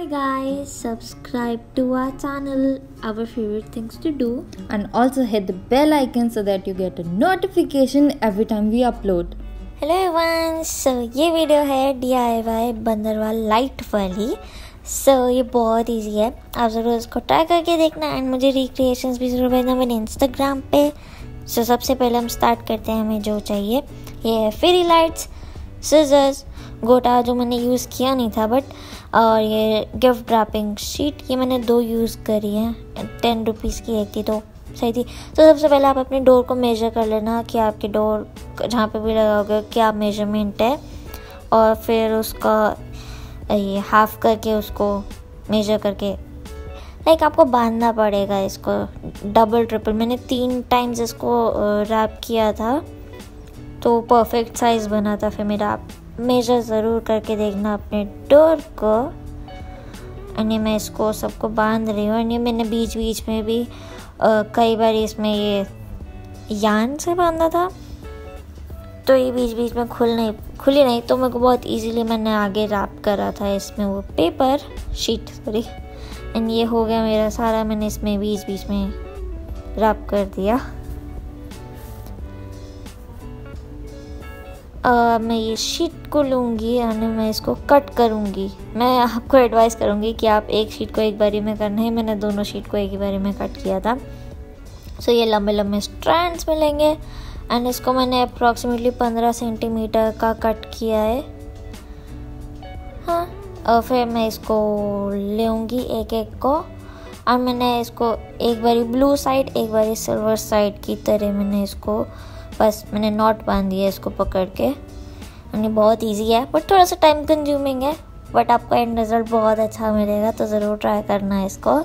Hi guys, subscribe to our channel, our favorite things to do, and also hit the bell icon so that you get a notification every time we upload. Hello everyone, so ये video है DIY बंदरवाल light वाली। ये बहुत easy है, आप ज़रूर इसको try करके देखना एंड मुझे रिक्रिएशंस भी ज़रूर भेजना मेरे इंस्टाग्राम पे। सबसे पहले हम स्टार्ट करते हैं। हमें जो चाहिए ये है फेरी लाइट्स, सिजर्स, गोटा जो मैंने यूज़ किया नहीं था बट, और ये गिफ्ट रैपिंग शीट, ये मैंने 2 यूज़ करी है। 10 रुपीज़ की एक थी तो सही थी। तो सबसे पहले आप अपने डोर को मेजर कर लेना कि आपके डोर जहाँ पे भी लगाओगे क्या मेजरमेंट है, और फिर उसका ये हाफ करके उसको मेजर करके आपको बांधना पड़ेगा इसको डबल ट्रिपल। मैंने 3 टाइम्स इसको रैप किया था तो परफेक्ट साइज़ बना था फिर मेरा। आप मेजर ज़रूर करके देखना अपने डोर को। और ये मैं इसको सबको बांध रही हूँ। और ये मैंने बीच बीच में भी कई बार इसमें ये यान से बांधा था तो ये बीच बीच में खुली नहीं तो मेरे को बहुत इजीली मैंने आगे रैप करा था इसमें वो पेपर शीट सॉरी। एंड ये हो गया मेरा सारा, मैंने इसमें बीच बीच में रैप कर दिया। मैं ये शीट को लूँगी और मैं इसको कट करूँगी। मैं आपको एडवाइस करूँगी कि आप एक शीट को एक बारी में करना है, मैंने दोनों शीट को एक ही बारी में कट किया था। ये लंबे लंबे स्ट्रैंड्स मिलेंगे एंड इसको मैंने अप्रॉक्सीमेटली 15 सेंटीमीटर का कट किया है। हाँ, और फिर मैं इसको लूँगी एक एक को, और मैंने इसको एक बारी ब्लू साइड एक बारी सिल्वर साइड की तरह मैंने इसको मैंने नॉट बांध दिया इसको पकड़ के। यानी बहुत इजी है बट थोड़ा सा टाइम कंज्यूमिंग है, बट आपको एंड रिज़ल्ट बहुत अच्छा मिलेगा तो ज़रूर ट्राई करना है इसको।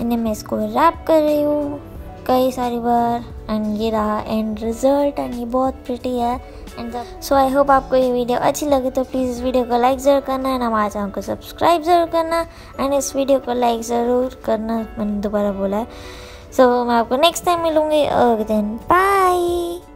इन्हें मैं इसको रैप कर रही हूँ कई सारी बार एंड ये रहा एंड रिज़ल्ट एंड ये बहुत प्रिटी है। एंड सो आई होप आपको ये वीडियो अच्छी लगे तो प्लीज़ इस वीडियो को लाइक ज़रूर करना एंड हमारे चैनल को सब्सक्राइब ज़रूर करना एंड इस वीडियो को लाइक ज़रूर करना, मैंने दोबारा बोला है। मैं आपको नेक्स्ट टाइम मिलूँगी। Then bye.